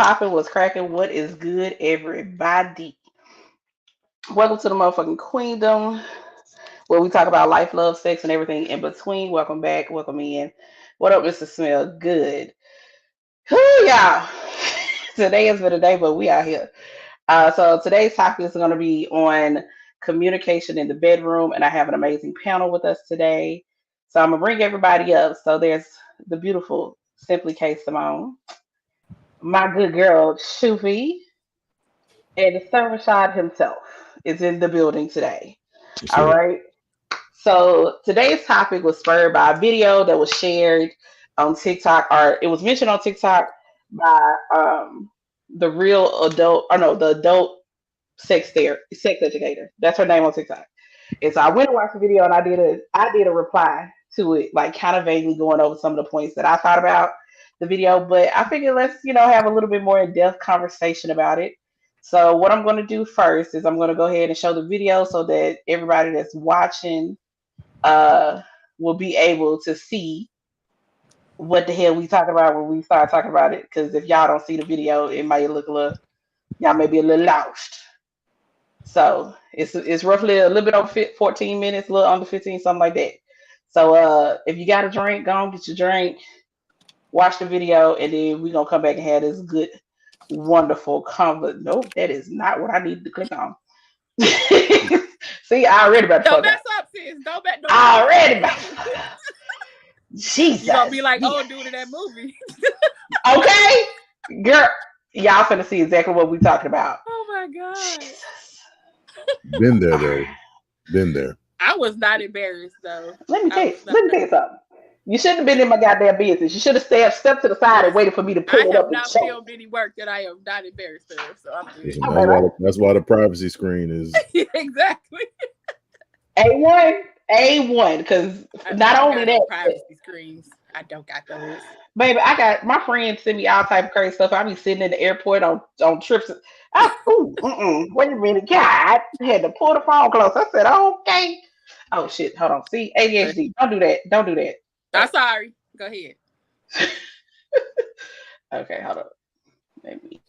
popping? What's cracking? What is good, everybody? Welcome to the motherfucking Queendom, where we talk about life, love, sex, and everything in between. Welcome back. Welcome in. What up, Mr. Smell? Good. Whew, y'all. Today has been a day, but we out here. So today's topic is going to be on communication in the bedroom, and I have an amazing panel with us today. So I'm gonna bring everybody up. So there's the beautiful Simply K Simone, my good girl Shuvi, and the server shot himself is in the building today. Yes, All sir. right. So today's topic was spurred by a video that was shared on TikTok, or it was mentioned on TikTok by the real adult, or no, the adult sex educator. That's her name on TikTok. And so I went and watched the video, and I did a reply to it, like kind of vaguely going over some of the points that I thought about the video. But I figured let's have a little bit more in depth conversation about it. So what I'm going to do first is I'm going to go ahead and show the video so that everybody that's watching uh will be able to see what the hell we talking about when we start talking about it. Because if y'all don't see the video, it might look a little, y'all may be a little lost. So it's roughly a little bit over 14 minutes, a little under 15, something like that. So if you got a drink, go and get your drink, watch the video, and then we're gonna come back and have this good, wonderful convo. Nope, that is not what I needed to click on. See, I already about to Don't fuck mess up. up, sis. Don't mess I already up. about Jesus. You gonna be like, Yeah. oh, dude, in that movie. Okay, girl, y'all finna see exactly what we talking about. Oh my god. Jesus. Been there though. Been there. I was not embarrassed though. Let me I tell you. was not. Let me tell you something. You shouldn't have been in my goddamn business. You should have stepped to the side and Listen, waited for me to pull I it have up and not show it. filmed any work that I am not embarrassed of, so I'm good. Listen, Oh, that's, why baby. the, that's why the privacy screen is. Exactly. A1, A1, because I not don't only got no that, privacy screens. I don't got those. baby, I got my friends send me all type of crazy stuff. I be sitting in the airport on trips. Wait a minute, God, I had to pull the phone close. I said, okay. Oh shit, hold on. See, ADHD. Don't do that. Don't do that. I'm sorry. Go ahead. Okay, hold on. Maybe.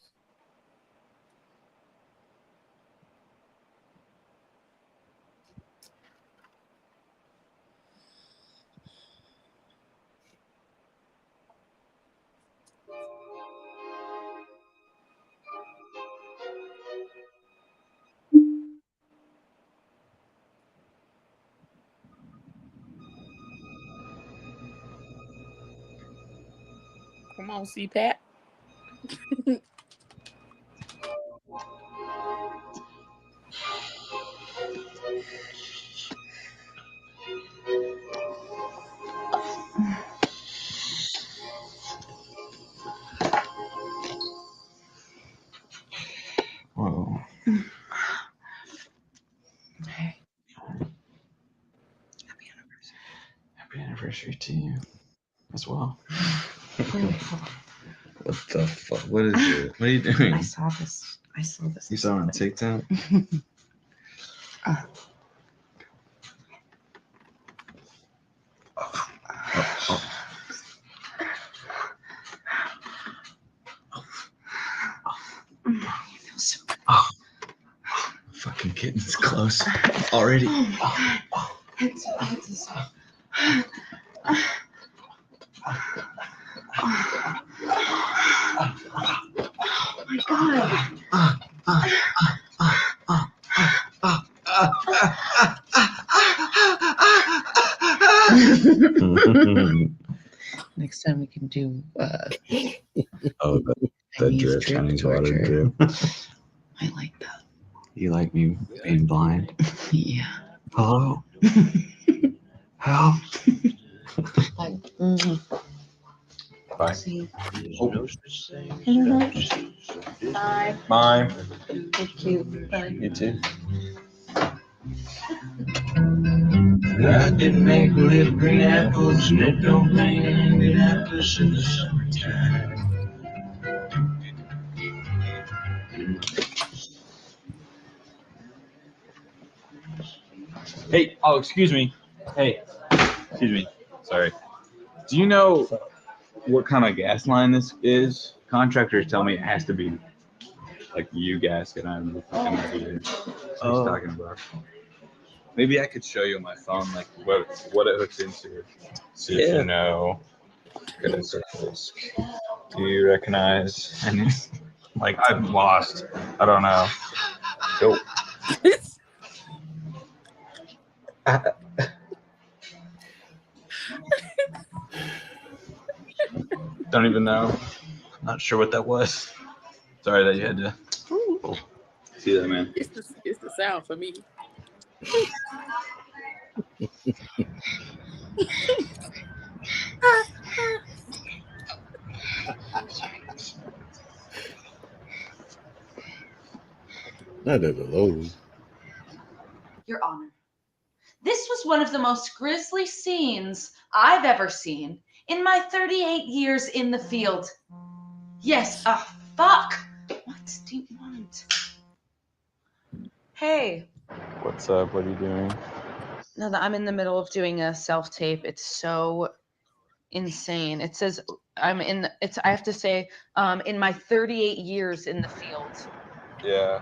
Come on, CPAP. Whoa. Hey. Happy anniversary to you as well. Really? What the fuck? What is it? What are you doing? I saw this. You saw it on TikTok? Oh. Fucking kitten's close already. Oh my god. Next time we can do Oh, that drip, Chinese water drip. I like that. You like me being blind? Yeah. Hello? Help? Like, Bye. see. Oh. Bye. Bye. Thank you. Bye. You too. I didn't make little green apples, and it don't rain in Indianapolis in the summertime. Hey, excuse me. Hey, excuse me. Sorry. Do you know what kind of gas line this is. Contractors tell me it has to be like you gasket on the fucking radiator. That's what he's talking about. Maybe I could show you on my phone like what it hooks into. See if you know. Okay, so do you recognize any? Like I've lost. I don't know. Nope. Don't even know. Not sure what that was. Sorry that you had to see that, man. It's the sound for me. Not at the Lowe's. Your Honor, this was one of the most grisly scenes I've ever seen in my 38 years in the field. Yes, fuck. What do you want? Hey. What's up? What are you doing? No, I'm in the middle of doing a self-tape. It's so insane. It says I have to say, in my 38 years in the field. Yeah.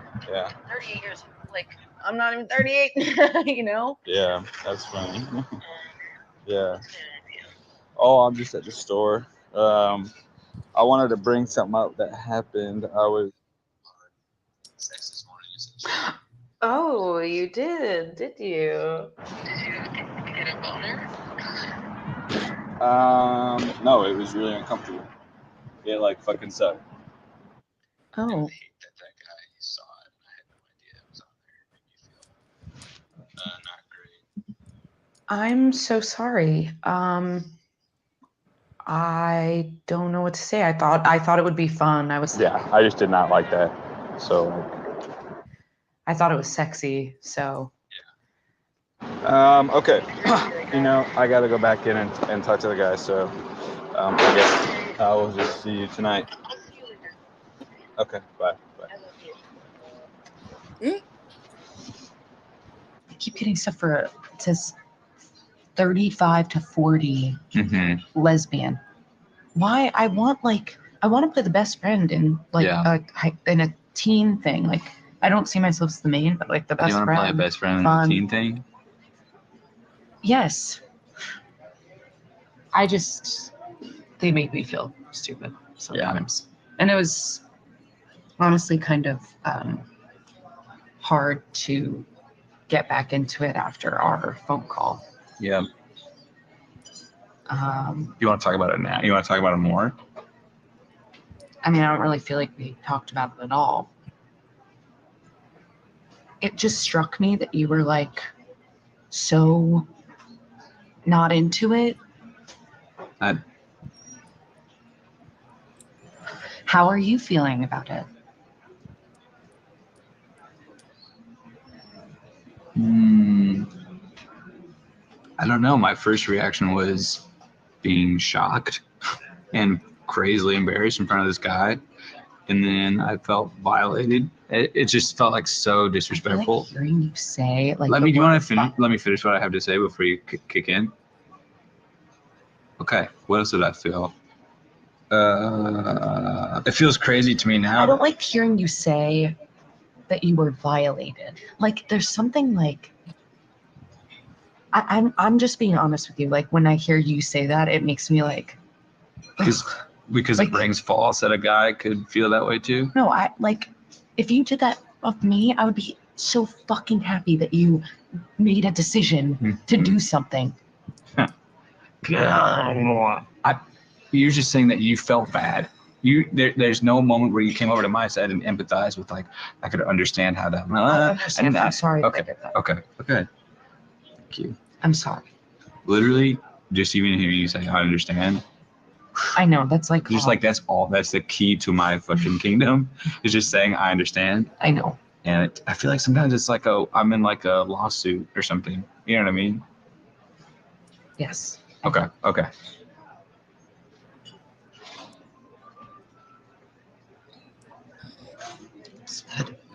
38 years, like, I'm not even 38, you know? Yeah, that's funny. Yeah. Oh, I'm just at the store. I wanted to bring something up that happened. I was. Oh, you did you? No, it was really uncomfortable. It like fucking sucked. Oh. I'm so sorry. I don't know what to say. I thought it would be fun. I just did not like that. So. I thought it was sexy. So. Okay. I got to go back in and talk to the guy. So, I guess I will just see you tonight. Okay. Bye. I keep getting stuff for it says 35 to 40 lesbian. Why? I want to play the best friend in in a teen thing. Like I don't see myself as the main, but like the best friend. You want to play a best friend in a teen thing? Yes. They make me feel stupid sometimes. Yeah. And it was honestly kind of hard to get back into it after our phone call. Yeah. You want to talk about it now? You want to talk about it more? I mean, I don't really feel like we talked about it at all. It just struck me that you were like so not into it. How are you feeling about it? I don't know. My first reaction was being shocked and crazily embarrassed in front of this guy. And then I felt violated. It just felt like so disrespectful. I feel like hearing you say like. Let me finish what I have to say before you kick in. Okay. What else did I feel? It feels crazy to me now. I don't like hearing you say that you were violated. Like there's something like. I'm just being honest with you. Like when I hear you say that, it makes me like. Because like, it rings false that a guy could feel that way too. No, if you did that of me, I would be so fucking happy that you made a decision to do something. You're just saying that you felt bad. There's no moment where you came over to my side and empathized with like I could understand how that. I'm sorry. Okay. Thank you. I'm sorry. Literally, just even hearing you say I understand. I know that's like just like that's all. That's the key to my fucking kingdom. Is just saying I understand. I know. And I feel like sometimes it's like I'm in like a lawsuit or something. You know what I mean? Yes. Okay.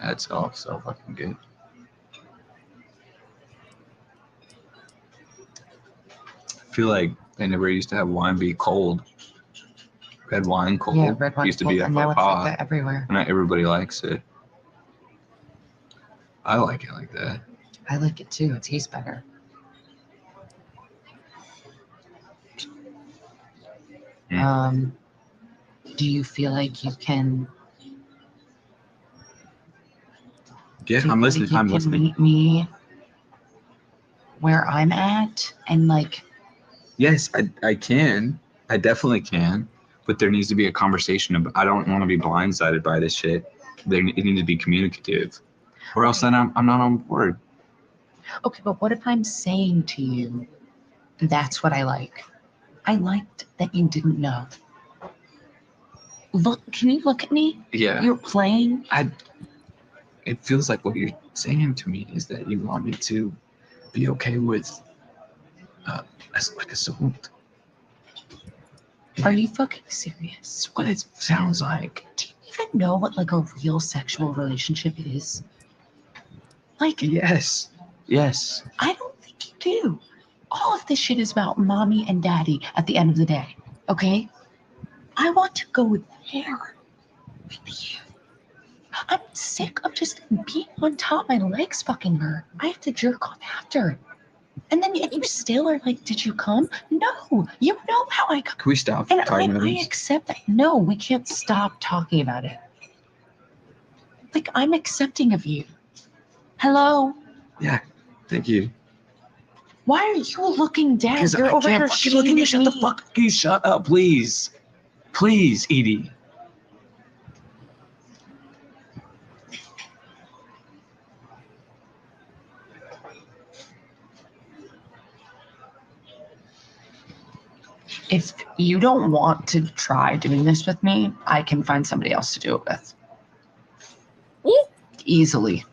That's all so fucking good. I feel like they never used to have wine be cold. Red wine cold. Yeah, red wine Used to cold, be a and now faux it's like pas. that everywhere. Not everybody likes it. I like it like that. I like it too. It tastes better. Do you feel like you can? Yeah, I'm listening. You can meet me where I'm at, and like. Yes, I can. I definitely can. But there needs to be a conversation. I don't want to be blindsided by this shit. It needs to be communicative, or else then I'm not on board. Okay, but what if I'm saying to you, that's what I like? I liked that you didn't know. Look, can you look at me? Yeah. You're playing. It feels like what you're saying to me is that you want me to be okay with like assault. Are you fucking serious? What it sounds like. Do you even know what like a real sexual relationship is? Like, yes. I don't think you do. All of this shit is about mommy and daddy at the end of the day, okay? I want to go there with you. I'm sick of just being on top. My legs fucking hurt. I have to jerk off after. And then you still are like, did you come? No, you know how I come. Can we stop And talking about I this? accept that. No, we can't stop talking about it. Like, I'm accepting of you. Hello? Yeah, thank you. Why are you looking down? Because You're I over can't here fucking look at you. shaming Shut the fuck. You shut up, please. Please, Edie. If you don't want to try doing this with me, I can find somebody else to do it with. Ooh. Easily.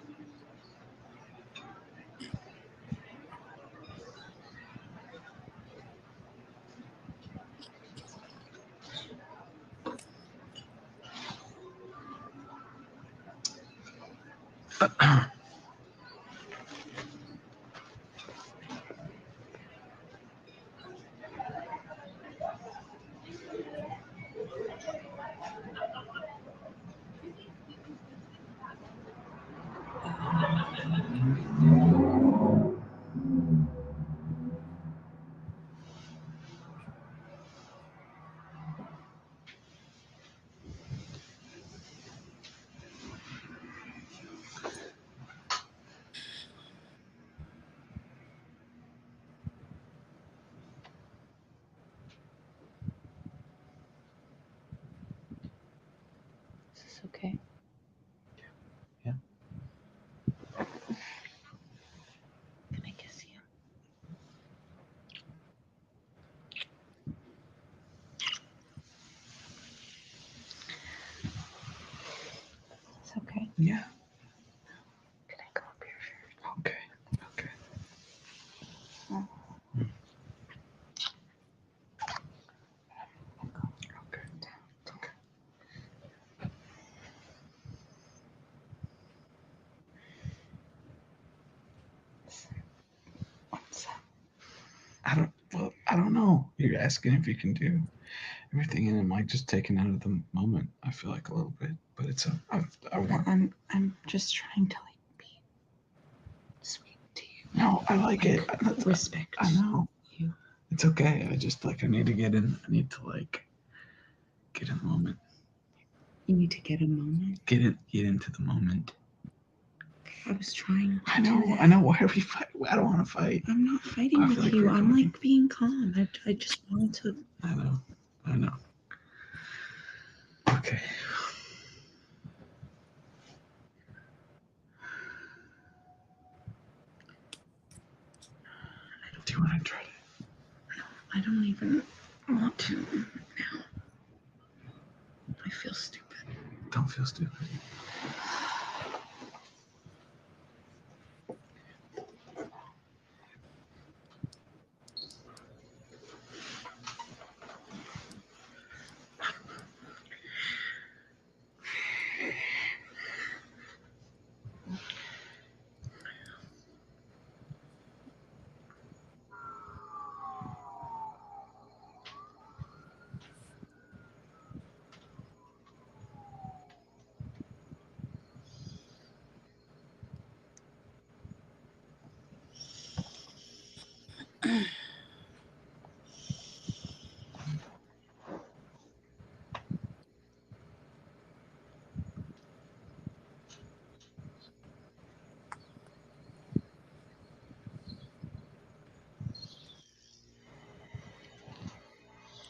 Is this okay? Yeah. Can I kiss you? It's okay. Yeah. Can I go up your shirt? Okay. Oh. What's that? I don't know. You're asking if you can do everything, and am I just taken out of the moment? I feel like a little bit, but it's I want. I'm just trying to like be sweet to you. No, I like it. Respect. I know. You. It's okay. I just I need to get in. I need to get in the moment. You need to get a moment. Get into the moment. I was trying to. I know. Why are we fighting? I don't want to fight. I'm not fighting with you. I'm like being calm. I just wanted to. I know. Okay. Do you want to try it? I don't even want to now. I feel stupid. Don't feel stupid.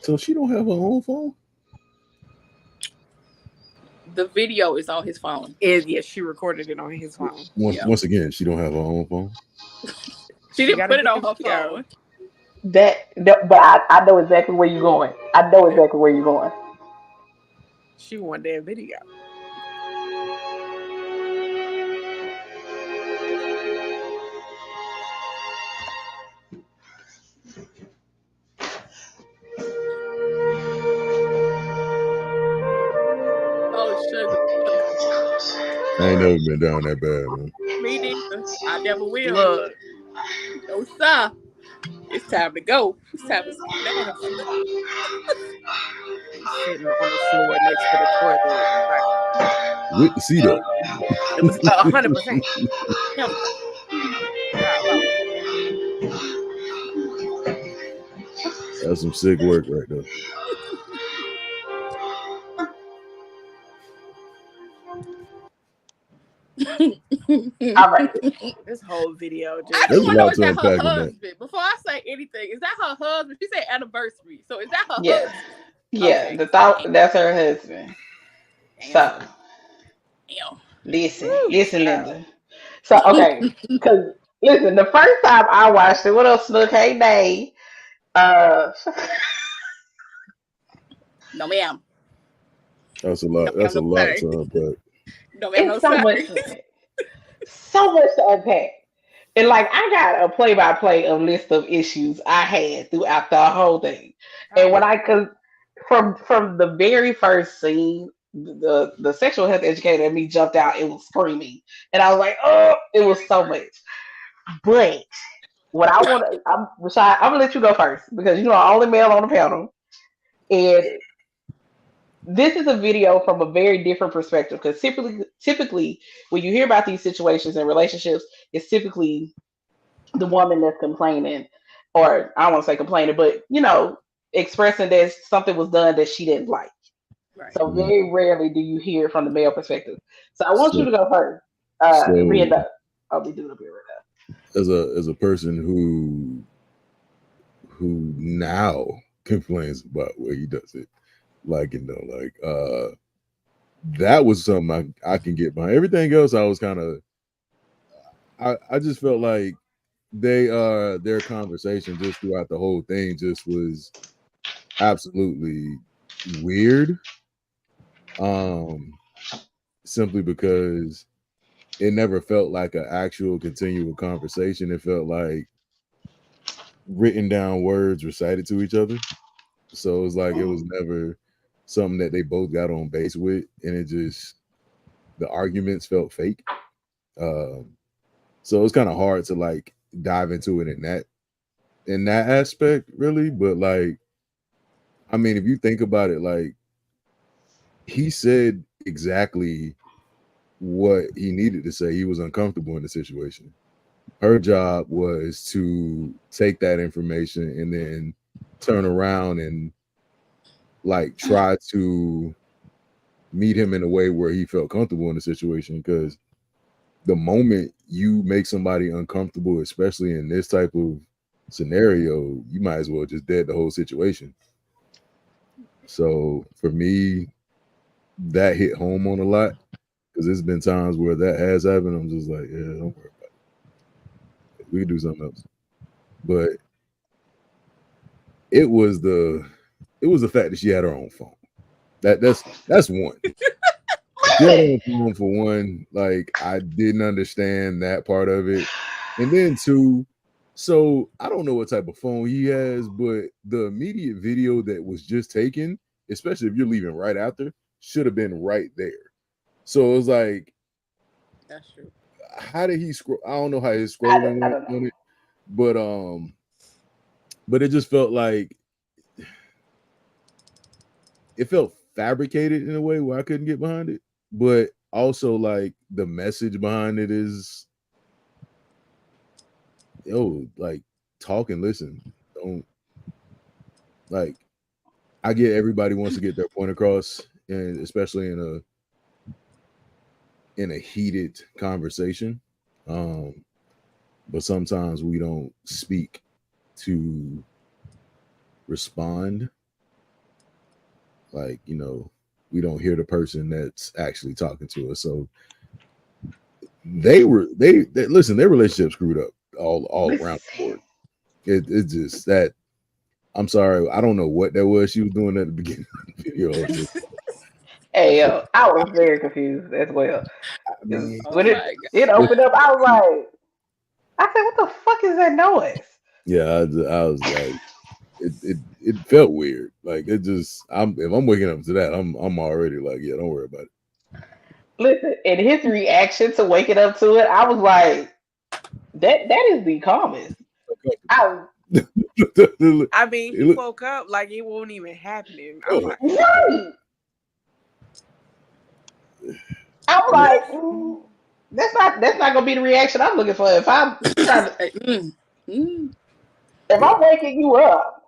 So she don't have her own phone? The video is on his phone. Yes, she recorded it on his phone. Once again, she don't have her own phone. She didn't put it on her phone. But I know exactly where you're going. I know exactly where you're going. She wanted that video. Oh, sugar. I ain't never been down that bad, man. Me neither. I never will. Look. No, sir. It's time to go. It's time to sit down. Sitting on the floor next to the toilet. With the seat up. It was 100%. That's some sick work right there. All right. This whole video. I just want to know, is that her husband? Before I say anything, is that her husband? She said anniversary. So is that her husband? Yeah, okay. That's her husband. So, listen, Linda. So, okay, because listen, the first time I watched it, what else? Look, hey, Dave. No, ma'am. That's a lot. That's a lot to unpack. No, ma'am. It's so much to unpack. So much to unpack. And like, I got a play-by-play of list of issues I had throughout the whole thing. And when from the very first scene, the sexual health educator in me jumped out. It was screaming, and I was like, "Oh, it was so much." But what I want to, Rashad, I'm gonna let you go first because you know I'm only male on the panel, and this is a video from a very different perspective. Because typically, when you hear about these situations in relationships, it's typically the woman that's complaining, or I don't want to say complaining, but you know, expressing that something was done that she didn't like. Right. So very rarely do you hear from the male perspective. So I want you to go first. Brenda, I'll be doing up here right now. As a person who now complains about where he does it, like, you know, like that was something I can get behind. Everything else I was kind of I just felt like their conversation just throughout the whole thing just was absolutely weird. Simply because it never felt like an actual continual conversation. It felt like written down words recited to each other. So it was like it was never something that they both got on base with, and it just the arguments felt fake. So it's kind of hard to like dive into it in that aspect, really. But like, I mean, if you think about it, like he said exactly what he needed to say. He was uncomfortable in the situation. Her job was to take that information and then turn around and like try to meet him in a way where he felt comfortable in the situation. Because the moment you make somebody uncomfortable, especially in this type of scenario, you might as well just dead the whole situation. So for me, that hit home on a lot, because there's been times where that has happened. I'm just like, yeah, don't worry about it. We can do something else. But it was the fact that she had her own phone. That's one. She had her own phone for one. Like, I didn't understand that part of it. And then two, so I don't know what type of phone he has, but the immediate video that was just taken, especially if you're leaving right after, should have been right there. So it was like, that's true. How did he scroll? I don't know how his scrolling went on it, but it just felt like it felt fabricated in a way where I couldn't get behind it. But also, like, the message behind it is, like, talk and listen. Don't like. I get everybody wants to get their point across, and especially in a heated conversation. But sometimes we don't speak to respond. Like, we don't hear the person that's actually talking to us. So they listen, their relationship screwed up all around the board. It's just that, I'm sorry, I don't know what that was she was doing at the beginning of the video. Hey, yo, I was very confused as well. I mean, When it opened up, I was like, I said, what the fuck is that noise? Yeah, I was like, it felt weird. Like, it just, if I'm waking up to that, I'm already like, yeah, don't worry about it. Listen, and his reaction to waking up to it, I was like, that is the calmest. I mean, he woke up like it wasn't even happening. I'm like, right. I'm like, that's not gonna be the reaction I'm looking for. If I'm trying to, if I'm waking you up,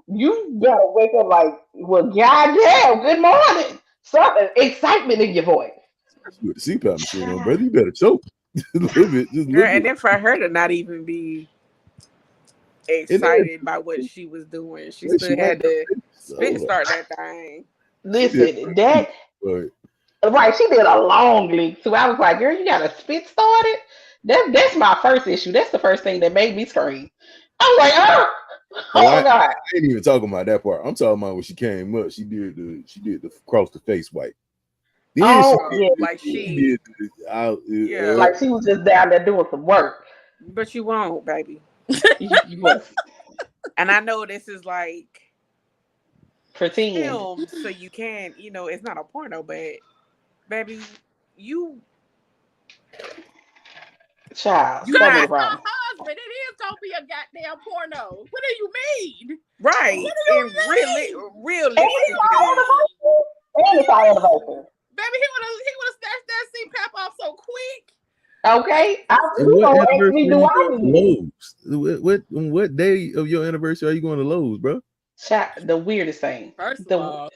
you gotta wake up like, well, goddamn, good morning. Something excitement in your voice. You with the CPAP machine on, brother. You better choke a little bit. Just girl, and then for her to not even be excited by what she was doing, she still had to spit start that thing. Listen, that right, she did a long leak too. I was like, girl, you got a spit started? That's my first issue. That's the first thing that made me scream. I was like, oh God. I ain't even talking about that part. I'm talking about when she came up, she did the cross the face wipe. Then like she like she was just down there doing some work. But you won't, baby. You won't. And I know this is like pretend film, so you can't, it's not a porno, but baby, you child, you got my husband. It is gonna be a goddamn porno. What do you mean? Right. What do And real. And it's our anniversary. Baby, he would have snatched that CPAP off so quick. Okay. What day of your anniversary are you going to Lowe's, bro? The weirdest thing. First of all,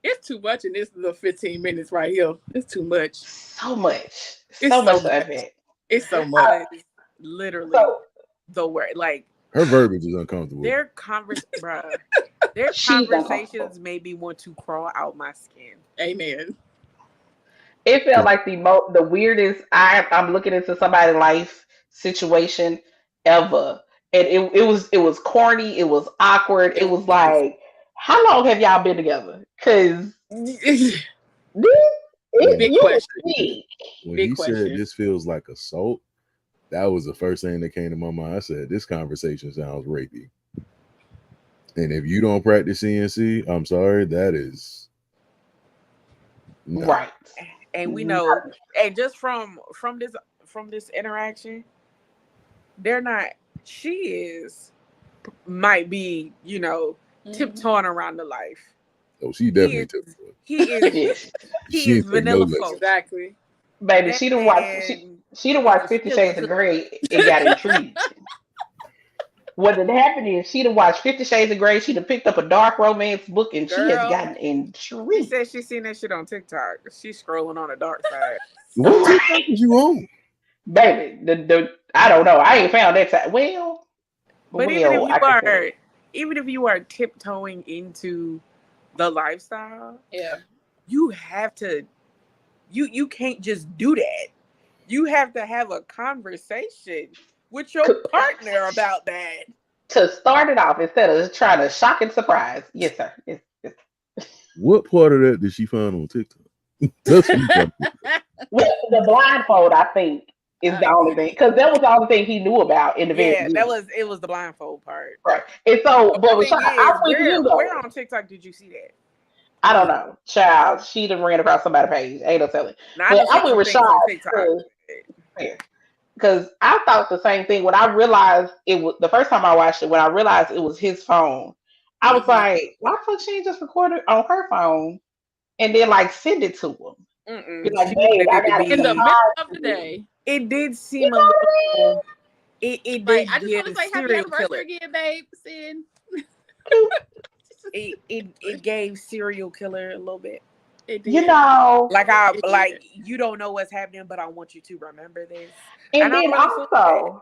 it's too much in this little 15 minutes right here. It's too much. So much. So much of it. It's so much. Literally the word. Like, her verbiage is uncomfortable. Their conversations made me want to crawl out my skin. Amen. It felt like the weirdest. I'm looking into somebody's life situation ever, and it was corny. It was awkward. It was like, how long have y'all been together? Because big question. When he said this feels like assault, that was the first thing that came to my mind. I said, this conversation sounds rapey. And if you don't practice CNC, I'm sorry, that is right. And we know, and just from this interaction, they're not. She might be, tiptoeing around the life. Oh, she definitely tiptoeing. He is vanilla folk. Exactly. Baby, she done watched 50 Shades of Grey and got intrigued. What had happened is she done watched 50 Shades of Grey. She done picked up a dark romance book and she has gotten intrigued. She said she seen that shit on TikTok. She's scrolling on the dark side. What TikTok is you on? Baby, I don't know. I ain't found that time. Well, but even if you are tiptoeing into the lifestyle, you have to. You can't just do that. You have to have a conversation with your partner about that. To start it off, instead of trying to shock and surprise. Yes, sir. Yes. What part of that did she find on TikTok? Well, the blindfold, I think, is the only thing. Because that was the only thing he knew about in the video. Yeah, it was the blindfold part. Right. And so, but where on TikTok did you see that? I don't know. Child, she done ran across somebody's page. Ain't no telling. But I went with Sean. Because I thought the same thing when I realized it was the first time I watched it. When I realized it was his phone, I was like, "Why the fuck she just recorded on her phone and then like send it to him?" Be like, "Babe, I got in the middle of the day." It did seem a little. It Right. did I just want to give say happy serial anniversary killer. again, babe. Sin. It gave serial killer a little bit. It did. You know, Like you don't know what's happening, but I want you to remember this. and I'm then really feeling that.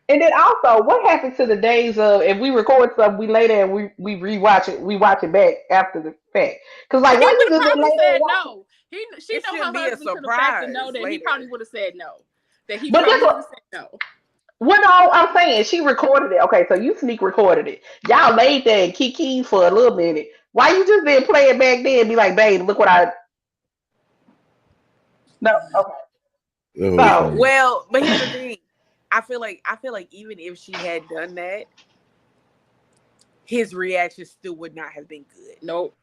and then also, what happened to the days of if we record something, we lay there and we rewatch it, we watch it back after the fact? Because like, He why would you have just been probably lay there and said watch it? no. She It know her shouldn't be a husband to the fact to know surprise that he later. probably would have said no. That he But probably that's would have what. said no. What all I'm saying, she recorded it. Okay, so you sneak recorded it. Y'all laid there and kiki for a little minute. Why you just didn't play it back then and be like, babe, look what I. No, okay. So Well, but here's the thing. I feel like even if she had done that, his reaction still would not have been good. Nope.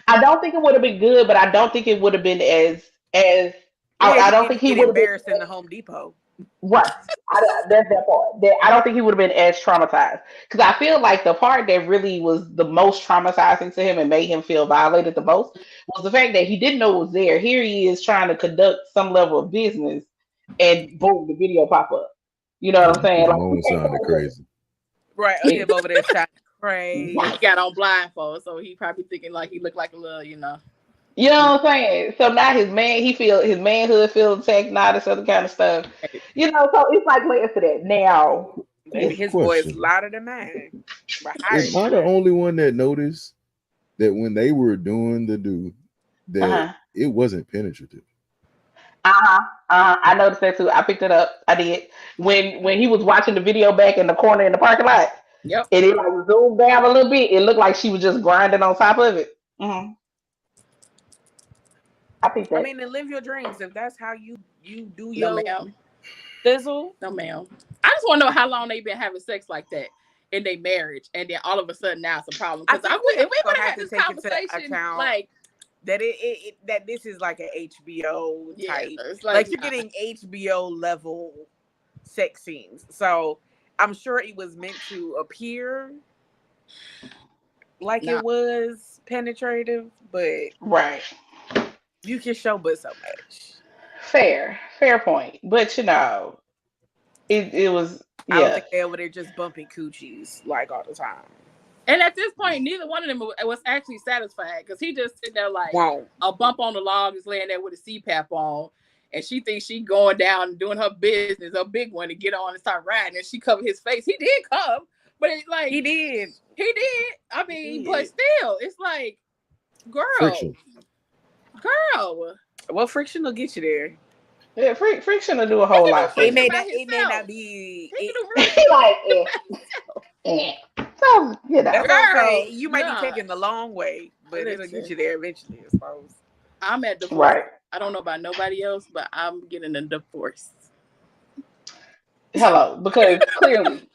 I don't think it would have been good, but I don't think it would have been as. Yeah, I he don't think didn't he get would have been embarrassed in the Home Depot. right. That's that part. That I don't think he would have been as traumatized because I feel like the part that really was the most traumatizing to him and made him feel violated the most was the fact that he didn't know it was there. Here he is trying to conduct some level of business, and boom, the video pop up. You know what I'm saying? Like, Almost sounded crazy. Right, him over there shot crazy. He got on blindfold, so he probably thinking like he looked like a little, You know what I'm saying? So now he feel his manhood feel attacked, and all this other kind of stuff. You know, so it's like layers to that. Now, Baby, his voice louder than mine. Am I the only one that noticed that when they were doing that it wasn't penetrative? I noticed that too. I picked it up. I did. When he was watching the video back in the corner in the parking lot. Yep. And it like zoomed down a little bit. It looked like she was just grinding on top of it. I think that. I mean, and live your dreams. If that's how you do No, your ma'am. thizzle. No, ma'am. I just want to know how long they've been having sex like that in their marriage, and then all of a sudden now it's a problem. Because if we would have had this conversation, like that that this is like an HBO type, it's like you're getting HBO level sex scenes. So I'm sure it was meant to appear like it was penetrative, but right. You can show but so much. Fair point. But you know, it was. Yeah. I don't think they were just bumping coochies like all the time. And at this point, neither one of them was actually satisfied because he just sitting there like a bump on the log is laying there with a CPAP on, and she thinks she going down and doing her business, a big one, to get on and start riding, and she covered his face. He did come, but it's like he did. I mean, but still, it's like, girl. Well, friction will get you there. Yeah, friction will do a whole lot. It may not be. So you know, girl, you might be taking the long way, but it'll get you there eventually, I suppose. I'm at divorce. Right. I don't know about nobody else, but I'm getting a divorce. Hello, because clearly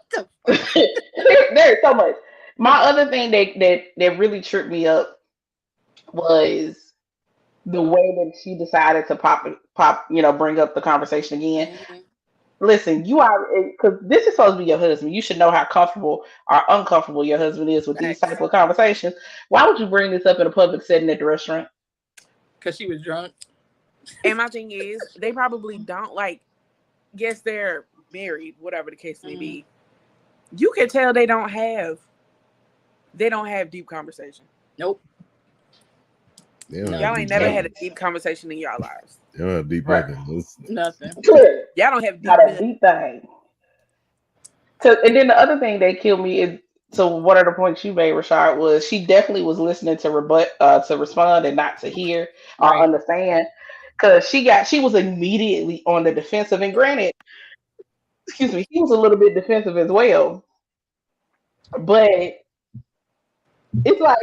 there's so much. My other thing that really tripped me up was the way that she decided to pop, bring up the conversation again. Mm-hmm. Listen, you are, because this is supposed to be your husband. You should know how comfortable or uncomfortable your husband is with these type of conversations. Why would you bring this up in a public setting at the restaurant? Because she was drunk. And my thing is, they probably don't yes, they're married, whatever the case may be. You can tell they don't have deep conversation. Nope. Y'all ain't never had a deep conversation in y'all lives. Y'all don't have deep nothing. Nothing. Y'all don't have not a deep thing. And then the other thing that killed me is, so one of the points you made, Rashard, was she definitely was listening to respond and not to hear or understand, because she was immediately on the defensive. And granted, excuse me, he was a little bit defensive as well, but it's like,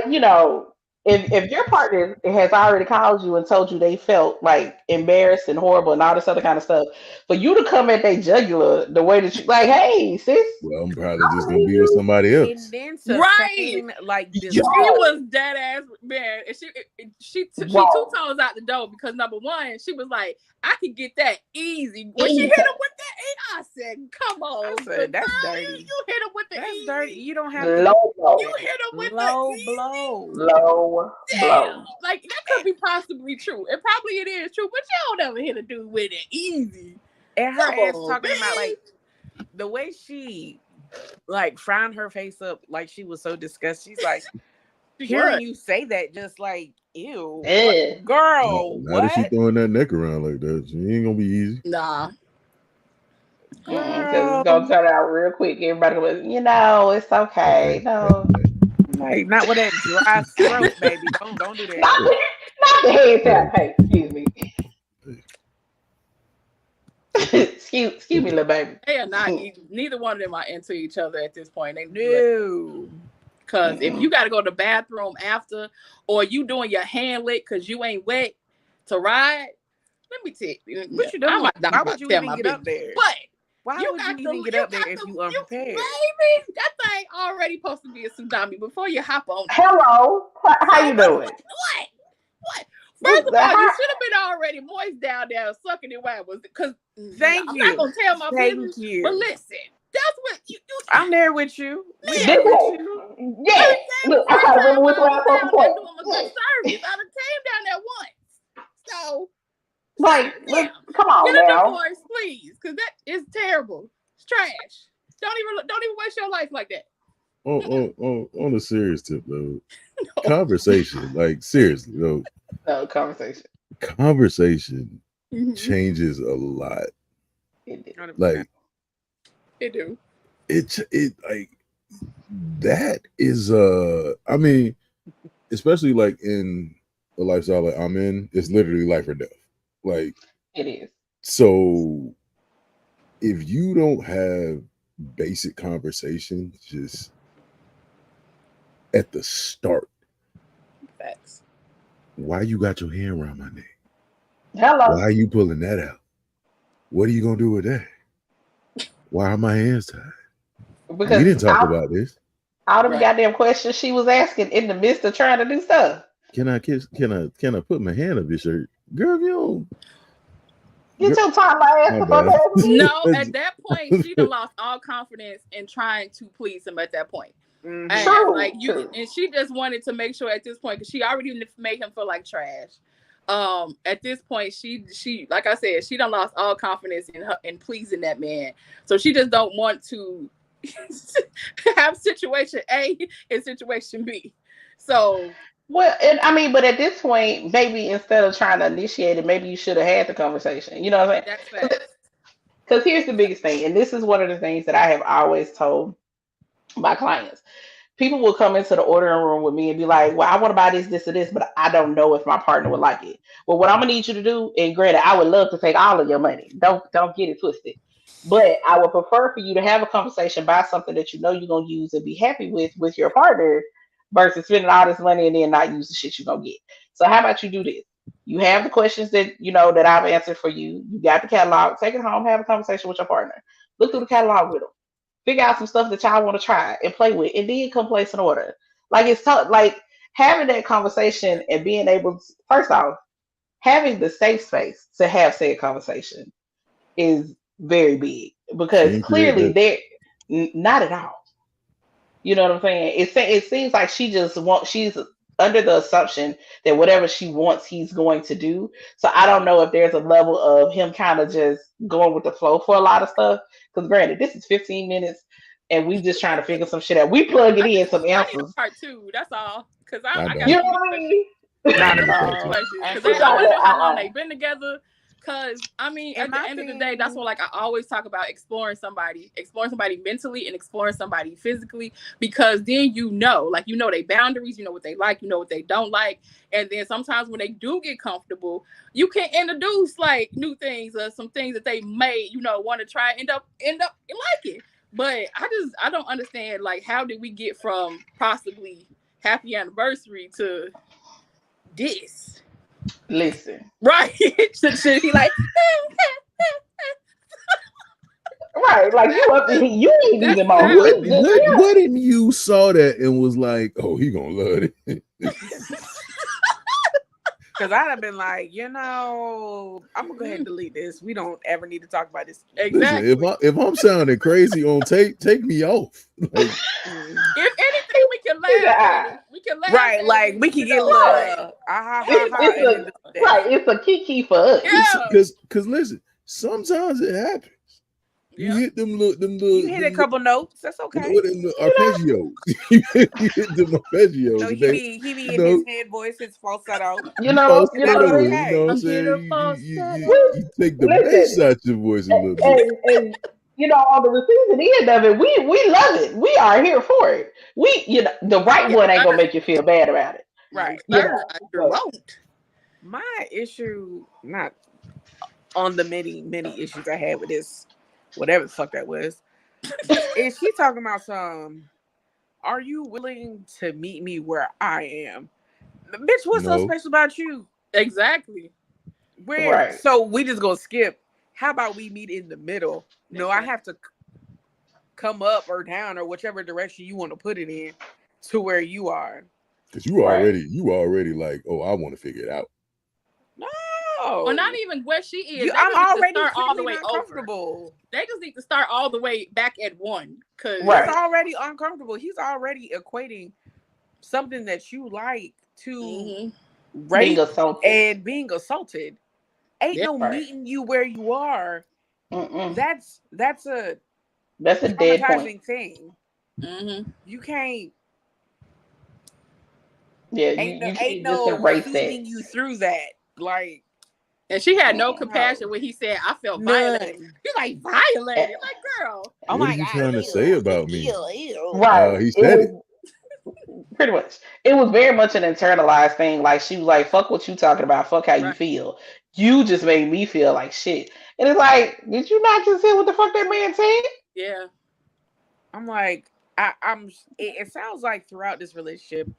if your partner has already called you and told you they felt like embarrassed and horrible and all this other kind of stuff, for you to come at their jugular the way that you like, hey, sis. Well, I'm probably just gonna be with somebody else. And then she was dead ass man, and she two toes out the door because number one, she was like, I can get that easy. When she hit him with that, I said, come on, I said, that's dirty. You hit him with the that's dirty. You don't have low blow. You hit him with low the blow. Low blow. Like that could be possibly true. And probably it is true, but you don't ever hit a dude with it easy. And her ass talking about the way she like frowned her face up, like she was so disgusted. She's like, hearing you say that, just like, ew, girl. Now that she throwing that neck around like that, she ain't gonna be easy. Nah. Because it's gonna turn out real quick. Everybody was, it's okay. No. Like, not with that dry throat, baby. Don't do that. Not the head tap. Hey, excuse me. excuse me, little baby. They are not. Neither one of them are into each other at this point. They do. Because if you got to go to the bathroom after, or you doing your hand lick because you ain't wet to ride, let me tell you. What you doing? Why would you even get up there? But why would you even get up there if you unprepared? Baby, that thing already supposed to be a tsunami before you hop on. Hello, how you doing? What? First of all, you should have been already moist down there sucking it while it was because. Thank you. I'm not gonna tell my business. But listen, that's what you. I'm there with you. Yeah. Look, I gotta remember which one I told the point. I done came down there once, so. Like, come on, get a now. divorce, please, because that is terrible. It's trash. Don't even waste your life like that. On a serious tip though, conversation, like seriously though. No, conversation changes a lot. It like it do. It like that is I mean, especially like in the lifestyle that I'm in, it's literally life or death. Like it is. So if you don't have basic conversations just at the start, facts. Why you got your hand around my neck? Hello. Why are you pulling that out? What are you gonna do with that? Why are my hands tied? Because we didn't talk about this. All them goddamn questions she was asking in the midst of trying to do stuff. Can I put my hand up your shirt? Girl, you don't get your toddler ass up on that. No, at that point, she done lost all confidence in trying to please him at that point. Mm-hmm. And and she just wanted to make sure at this point, because she already made him feel like trash. At this point, she like I said, she done lost all confidence in pleasing that man. So she just don't want to have situation A and situation B. So well, and I mean, but at this point, maybe instead of trying to initiate it, maybe you should have had the conversation. You know what I'm saying? That's fact. Because here's the biggest thing, and this is one of the things that I have always told my clients. People will come into the ordering room with me and be like, well, I want to buy this, this, or this, but I don't know if my partner would like it. Well, what I'm gonna need you to do, and granted, I would love to take all of your money. Don't get it twisted. But I would prefer for you to have a conversation, buy something that you know you're gonna use and be happy with your partner versus spending all this money and then not use the shit you're gonna get. So how about you do this? You have the questions that that I've answered for you. You got the catalog, take it home, have a conversation with your partner. Look through the catalog with them. Figure out some stuff that y'all want to try and play with, and then come place an order. Like it's tough. Like having that conversation and being able to, first off, having the safe space to have said conversation is very big because clearly they're not at all. You know what I'm saying? It seems like she's under the assumption that whatever she wants, he's going to do. So I don't know if there's a level of him kind of just going with the flow for a lot of stuff. Because granted, this is 15 minutes and we just trying to figure some shit out. We plug it in some answers. Part two, that's all. Because I got you know what I mean? Not at all. Because I want to know how long they've been together. Because I mean, at the end of the day, that's what I always talk about: exploring somebody mentally and exploring somebody physically. Because then their boundaries, what they like, what they don't like, and then sometimes when they do get comfortable, you can introduce like new things or some things that they may want to try, end up liking. But I don't understand like how did we get from possibly happy anniversary to this? Listen. Right. Should he like right, like you ain't even my what if you saw that and was like, oh, he gonna love it? Because I'd have been like, I'm gonna go ahead and delete this. We don't ever need to talk about this. Exactly. Listen, if I'm sounding crazy on tape, take me off. Like, if anything, we can laugh. We can laugh. Right, like we can get love. It's a kiki for us. Because listen, sometimes it happens. You hit them little. You hit a couple notes. That's okay. Them arpeggios. You hit them arpeggios. No, he be in his head voice, his falsetto. You know you know what I'm saying? You take the bass out your voice a little bit. And you know, on the receiving end of it, we love it. We are here for it. The right one ain't gonna make you feel bad about it. Right. Won't. My issue, not on the many issues I had with this, whatever the fuck that was, is she talking about are you willing to meet me where I am? Bitch, what's so special about you? Exactly. Where? Right. So we just gonna skip. How about we meet in the middle? No, I have to come up or down or whichever direction you want to put it in to where you are. Because you already like, oh, I want to figure it out. No. Well, not even where she is. I'm already start all the way uncomfortable. They just need to start all the way back at one. Cause it's already uncomfortable. He's already equating something that you like to rape and being assaulted. Ain't meeting you where you are. That's a dead point thing. You can't. Yeah, ain't no soothing you through that. Like, and she had no compassion when he said, "I felt violated." He's like, violated, like, girl. Oh what are you trying to say about me? Right. He said it. Pretty much. It was very much an internalized thing. Like, she was like, fuck what you talking about. Fuck how you feel. You just made me feel like shit. And it's like, did you not just hear what the fuck that man said? Yeah. I'm like, it sounds like throughout this relationship,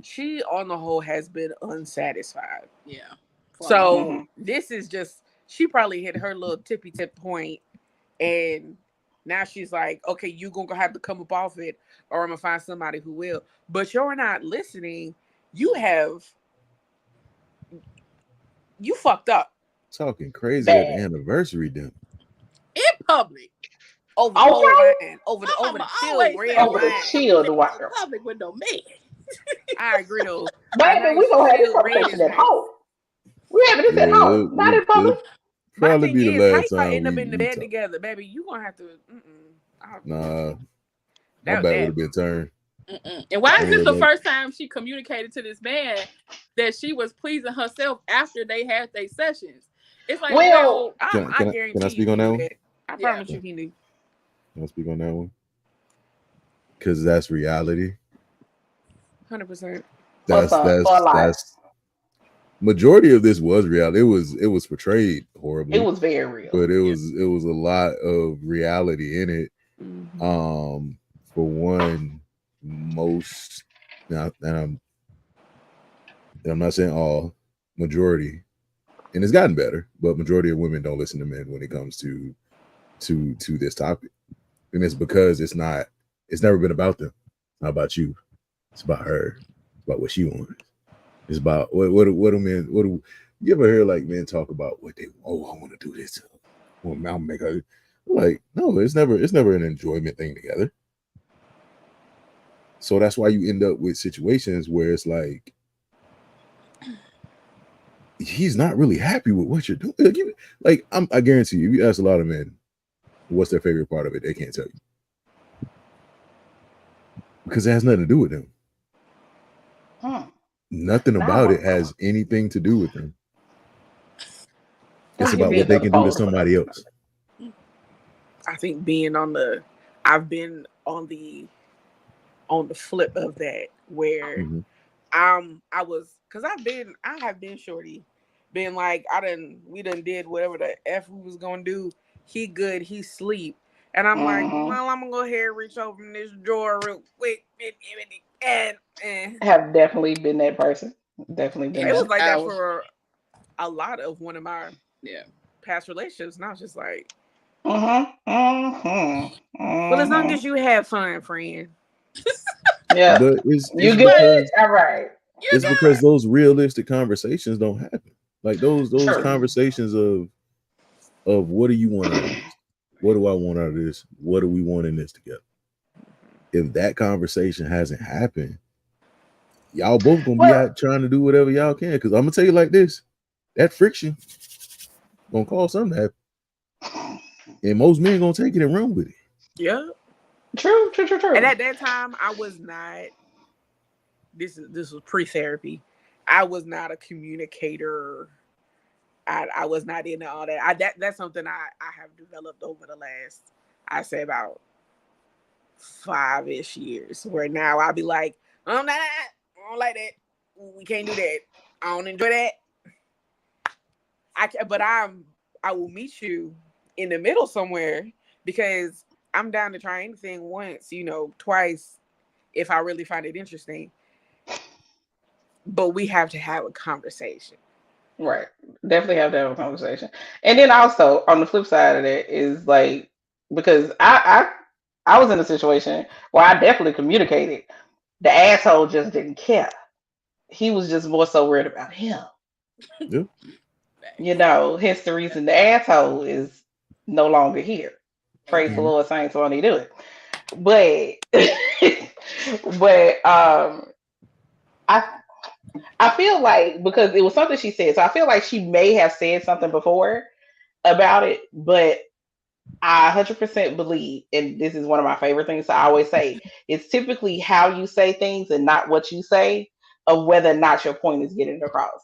she on the whole has been unsatisfied. Yeah. So this is just, she probably hit her little tippy tip point, and now she's like, okay, you're going to have to come up off it, or I'm going to find somebody who will. But you're not listening. You fucked up. Talking crazy at the anniversary dinner. In public. Over the line. Over the chilled wine. In public with no man. I agree though. Baby, we gonna have this conversation at home. We having this at home, not in public. Probably be the last time we end up in the bed together, baby. You gonna have to. Nah, my back would have been turned. And why is this the first time she communicated to this man that she was pleasing herself after they had their sessions? It's like, I guarantee. Can I speak on that one? I promise you, he knew. Can I speak on that one? Because that's reality. 100%. That's majority of this was reality. It was portrayed horribly. It was very real, but it was a lot of reality in it. For one, most now, and I'm not saying all, majority, and it's gotten better, but majority of women don't listen to men when it comes to this topic, and it's because it's never been about them. It's not about you. It's about her. It's about what she wants. It's about what do men, you ever hear like men talk about what they, I want to do this. Well, I'll make her, like, no, it's never an enjoyment thing together. So that's why you end up with situations where it's like, he's not really happy with what you're doing. Like, I guarantee you, if you ask a lot of men what's their favorite part of it, they can't tell you. Because it has nothing to do with them. Nothing about it has anything to do with them. It's about what they can do to somebody else. I think I've been on the flip of that, where I have been shorty, been like, we done did whatever the F we was gonna do. He good, he sleep. And I'm like, well, I'm gonna go ahead and reach over in this drawer real quick. And have definitely been that person. Definitely been. It was like that for a lot of one of my past relationships, and I was just like, well, as long as you have fun, friend. Yeah, but it's you good. All right. It's because those realistic conversations don't happen. Like those conversations of what do you want out of this? What do I want out of this? What do we want in this together? If that conversation hasn't happened, y'all both gonna be out trying to do whatever y'all can. Because I'm gonna tell you like this: that friction gonna cause something to happen. And most men gonna take it and run with it. Yeah. True. And at that time, I was not. This was pre-therapy. I was not a communicator. I was not into all that. That's something I have developed over the last, I say, about 5-ish years. Where now I'll be like, I don't like that. We can't do that. I don't enjoy that. I will meet you in the middle somewhere because I'm down to try anything once, twice, if I really find it interesting. But we have to have a conversation. Right. Definitely have to have a conversation. And then also on the flip side of that is like, because I was in a situation where I definitely communicated. The asshole just didn't care. He was just more so worried about him. Yeah. Hence the reason the asshole is no longer here. Praise the Lord, saints, won't he do it? But I feel like, because it was something she said, so I feel like she may have said something before about it, but I 100% believe, and this is one of my favorite things I always say, it's typically how you say things and not what you say, of whether or not your point is getting across.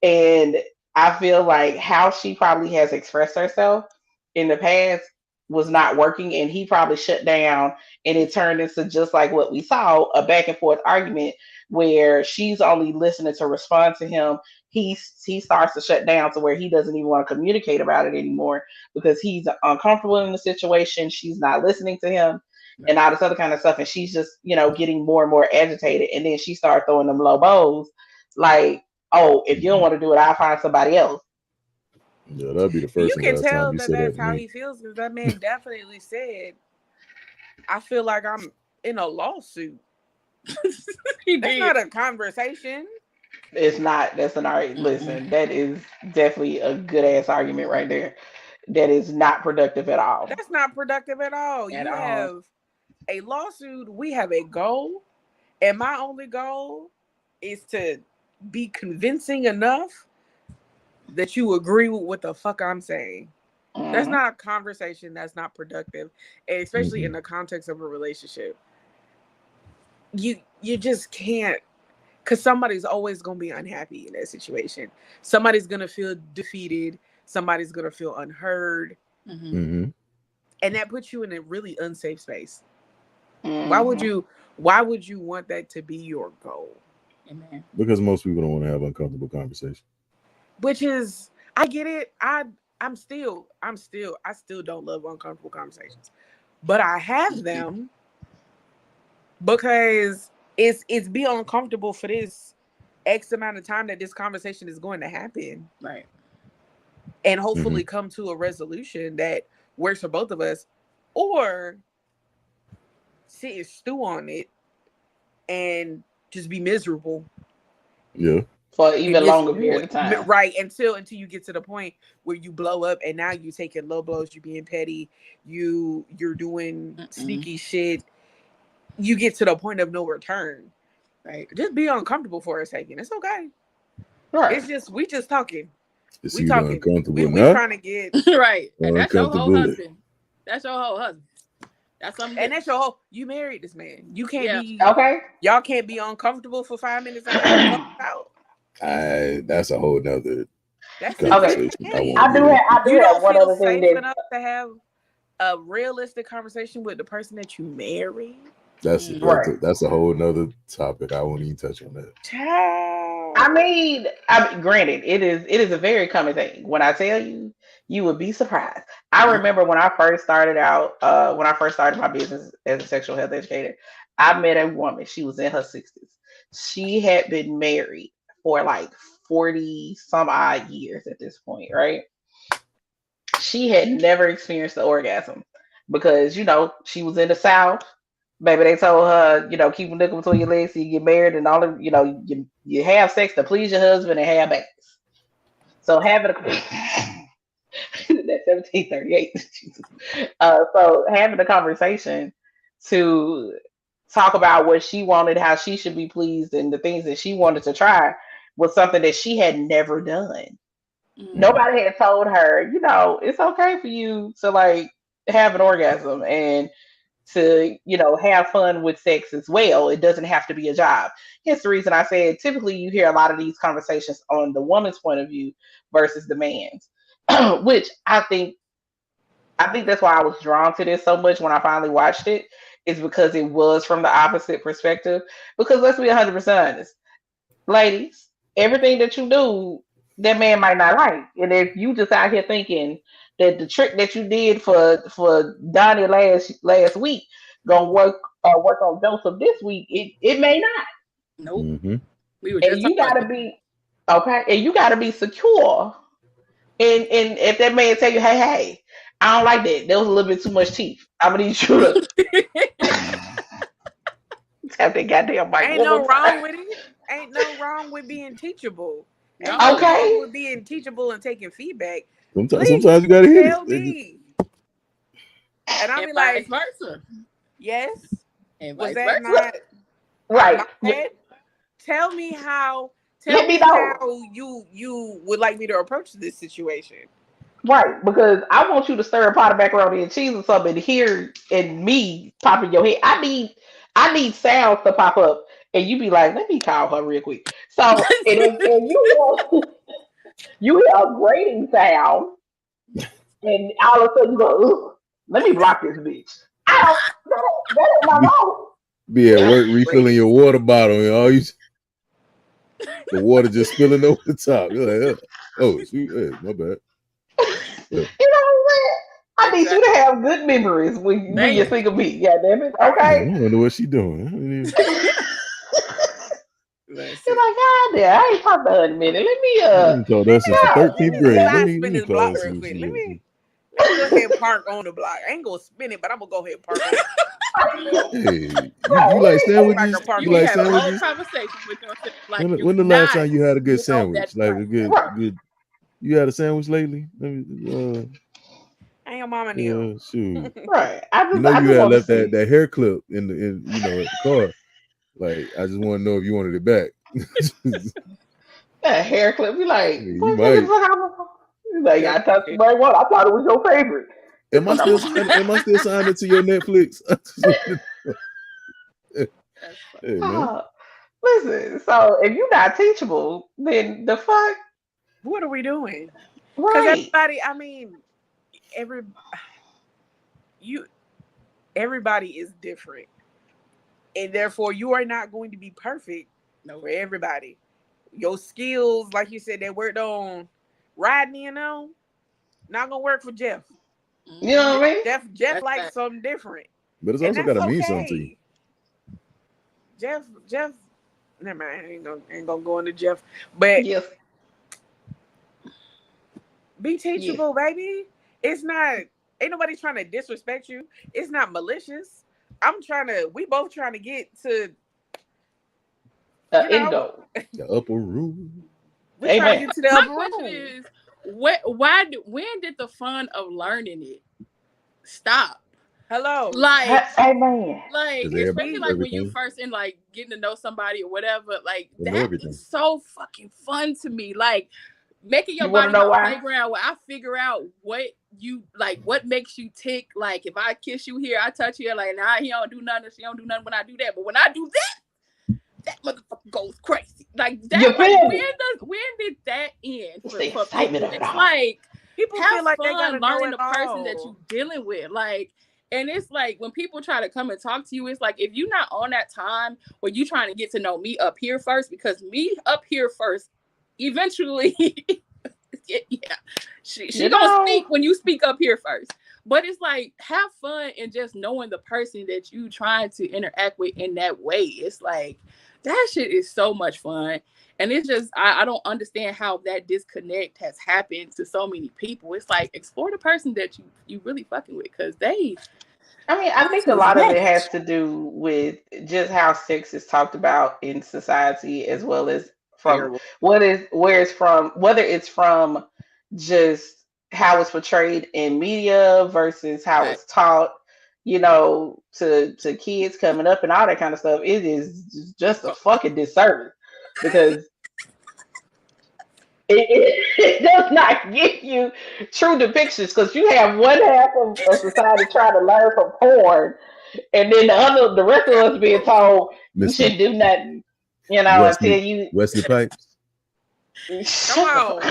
And I feel like how she probably has expressed herself in the past was not working, and he probably shut down, and it turned into just like what we saw, a back and forth argument where she's only listening to respond to him. He starts to shut down to where he doesn't even want to communicate about it anymore because he's uncomfortable in the situation. She's not listening to him and all this other kind of stuff, and she's just getting more and more agitated. And then she started throwing them low blows like, oh, if you don't want to do it, I'll find somebody else. Yeah, that'd be the first. You can tell that's how he feels, because that man definitely said, I feel like I'm in a lawsuit. That's not a conversation. It's not. That's an argument. Listen, that is definitely a good ass argument right there. That is not productive at all. That's not productive at all. You have a lawsuit. We have a goal. And my only goal is to be convincing enough that you agree with what the fuck I'm saying. That's not a conversation. That's not productive. And especially in the context of a relationship. You just can't, because somebody's always going to be unhappy in that situation. Somebody's going to feel defeated. Somebody's going to feel unheard. And that puts you in a really unsafe space. Why would you want that to be your goal? Amen. Because most people don't want to have uncomfortable conversations. Which is, I get it. I still don't love uncomfortable conversations. But I have them because it's be uncomfortable for this X amount of time that this conversation is going to happen. Right. And hopefully come to a resolution that works for both of us, or sit and stew on it and just be miserable. Yeah. For even longer period of time. Right. Until you get to the point where you blow up and now you're taking low blows, you're being petty, you're doing sneaky shit. You get to the point of no return. Right. Just be uncomfortable for a second. It's okay. Right. It's just, we just talking. We talking. We trying to get right. And that's your whole husband. That's your whole husband. That's something. And that's your whole. You married this man. You can't be okay. Y'all can't be uncomfortable for 5 minutes and out. That's a whole nother conversation. Okay. I do have one other thing safe enough to have a realistic conversation with the person that you marry. That's a whole nother topic. I won't even touch on that. I mean, granted, it is a very common thing. When I tell you, you would be surprised. I remember when I first started out, when I first started my business as a sexual health educator, I met a woman. She was in her 60s. She had been married for like 40 some odd years at this point, right? She had never experienced the orgasm because, she was in the South. Baby, they told her, keep them looking between your legs so you get married, and all of, you have sex to please your husband and have babies. So having that's 1738. So having a conversation to talk about what she wanted, how she should be pleased, and the things that she wanted to try was something that she had never done. Nobody had told her, you know, it's okay for you to like have an orgasm and to, you know, have fun with sex as well. It doesn't have to be a job. Hence the reason I said typically you hear a lot of these conversations on the woman's point of view versus the man's, which I think that's why I was drawn to this so much when I finally watched it, is because it was from the opposite perspective. Because let's be 100% honest, ladies, everything that you do, that man might not like. And if you just out here thinking that the trick that you did for Donnie last week gonna work on Joseph this week, it may not. Nope. Mm-hmm. We were And just you talking gotta about be okay, and you gotta be secure. And if that man tell you, hey, I don't like that. There was a little bit too much teeth. I'm gonna need you to tap that goddamn mic Ain't one no more time. wrong with it. Ain't no wrong with being teachable. Ain't no. no wrong Okay. with being teachable and taking feedback. Sometimes Please you gotta hear tell it. me. And I'll And be vice like, versa. yes. And Was vice that versa. not Right. my bad? Tell me how. Tell Let me me know. how you would like me to approach this situation. Right, because I want you to stir a pot of macaroni and cheese or something here and me pop in your head. I need sounds to pop up and you be like, let me call her real quick. So and you hear a grating sound and all of a sudden you go, ugh, let me block this bitch. I don't that ain't my Be, fault. be at work refilling your water bottle and all you the water just spilling over the top. You're like, oh shoot, hey, my bad. Yeah. You know what I'm saying? I need you Exactly. to have good memories when you Thank think of me. Yeah, damn it. I Okay. wonder what she doing. You're like, God damn, I ain't talked to her in a minute. Let me I ain't told Let us me since the God, 13th let me grade. line Let spin me this call her block and see real what quick. she Let is. me go ahead and park on the block. I ain't gonna spin it, but I'm gonna go ahead and park on it. Hey, you like right. Like a sandwiches? park You You be on like having whole sandwiches? conversations with yourself. Like, do When the last not time you had a good get off sandwich? that Like a train. good. You had a sandwich lately? Ain't your mama and Yeah, you. shoot. Right. You know I you just had want to left see. that hair clip in at the car. Like I just want to know if you wanted it back. That hair clip. Be like, You what the might. fuck happened? He's like, That I thought you might want. I thought it was your favorite. The Am I fuck still I'm signed? Am I still signed into your Netflix? I just wanted to- That's funny. hey man. oh, listen. So if you're not teachable, then the fuck, what are we doing? Because right? everybody, I mean, every you everybody is different. And therefore you are not going to be perfect for everybody. Your skills, like you said, that worked on riding in on, not gonna work for Jeff. You know what I mean? Jeff That's likes that. something different. But it's And also got that's to mean something to you. okay. Jeff, never mind, I ain't gonna go into Jeff. But Yes. be Yes. teachable, baby. It's not, ain't nobody trying to disrespect you. It's not malicious. We both trying to get to, you End know, goal. The upper room. we're trying to Amen. get to the My upper question room. is, when did the fun of learning it stop? Hello. Amen. Like, Because everybody especially know like when you everything. first in like getting to know somebody or whatever, like They know that everything. is so fucking fun to me. Like making your You want to body know my why? playground where I figure out what you like, what makes you tick. Like if I kiss you here, I touch you, like nah, he don't do nothing, she don't do nothing when I do that. But when I do that motherfucker goes crazy. Like that, You like feel me? when did that end It's for, the for excitement people? of it It's all. like People have feel like they fun gotta know learning it the person that all. you're dealing with. Like, and it's like when people try to come and talk to you, it's like if you're not on that time where you trying to get to know me up here first, because me up here first, eventually, yeah, she You gonna know. speak when you speak up here first. But it's like have fun and just knowing the person that you trying to interact with in that way. It's like that shit is so much fun. And it's just I don't understand how that disconnect has happened to so many people. It's like explore the person that you really fucking with, because they I mean, I think a too lot of it much. has to do with just how sex is talked about in society, as well as from Terrible. whether it's from just how it's portrayed in media versus how Right. it's taught, to kids coming up and all that kind of stuff. It is just a fucking disservice because it does not give you true depictions because you have one half of society trying to learn from porn, and then the rest of us being told you Mr. shouldn't do nothing, until you. Wesley Pipes. Come on.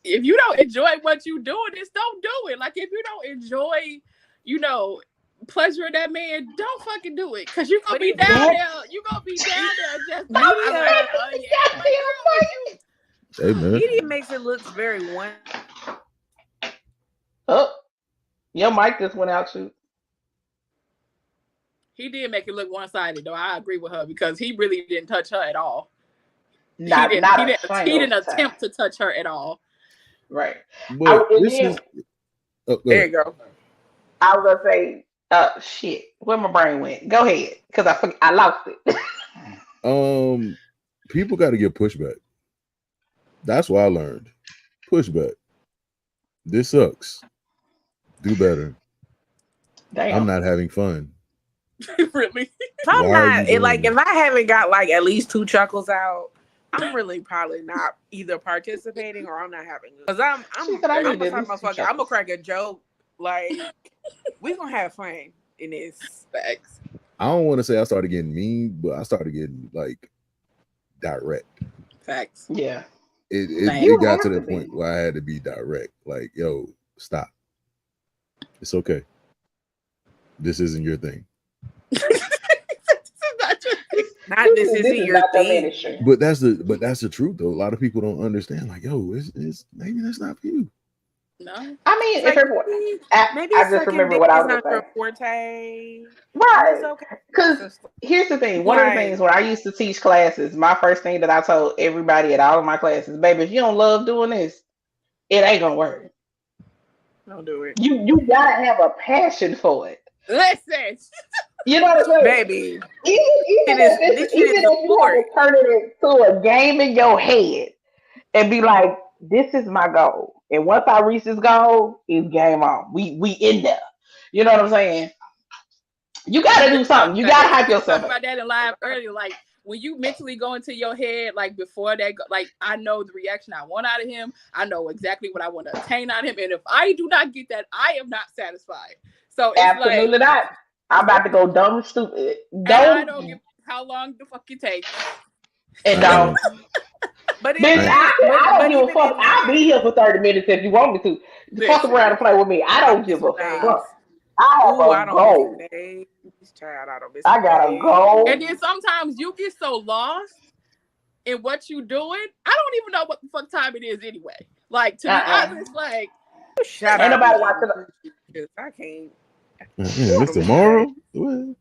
If you don't enjoy what you doing, just don't do it. Like if you don't enjoy, pleasure of that man, don't fucking do it. Cause you're gonna be down there. You're gonna be down there just Hey man. Media makes it look very one. Oh, your mic just went out too. He did make it look one-sided, though. I agree with her because he really didn't touch her at all. He didn't attempt to touch her at all. Right. But there you go. I was gonna say, shit, where my brain went. Go ahead, because I lost it. People got to get pushback. That's what I learned. Pushback. This sucks. Do better. Damn. I'm not having fun. Really? I'm not. If I haven't got like at least 2 chuckles out, I'm really probably not either participating or I'm not having. Because I'm gonna crack a joke. Like we gonna have fun in this. Facts. I don't want to say I started getting mean, but I started getting like direct. Facts. Yeah. It got to the point where I had to be direct. Like, yo, stop. It's okay. This isn't your thing. This isn't your thing. But that's the truth though. A lot of people don't understand. Like, yo, it's maybe that's not for you. No, I mean, maybe I just remember what I was saying. Forte. Right. Because here's the thing. One of the things when I used to teach classes, my first thing that I told everybody at all of my classes, baby, if you don't love doing this, it ain't gonna work. Don't do it. You gotta have a passion for it. Listen. You know what I'm saying? Baby. Even if you have to turn it into a game in your head and be like, this is my goal. And once I reach this goal, it's game on. We in there. You know what I'm saying? You gotta do something. You gotta hype yourself. Talk about that in live earlier. Like when you mentally go into your head, like before that, like I know the reaction I want out of him. I know exactly what I want to attain out of him. And if I do not get that, I am not satisfied. So it's absolutely not. I'm about to go dumb stupid. I don't give how long the fuck it takes. And don't. But I don't give a fuck. I'll be here for 30 minutes if you want me to. Fuck around and play with me. I don't give a fuck. I have a goal. I gotta go. And then sometimes you get so lost in what you doing. I don't even know what the fuck time it is anyway. Like to be honest, like ain't nobody watching. I can't. It's tomorrow. Like,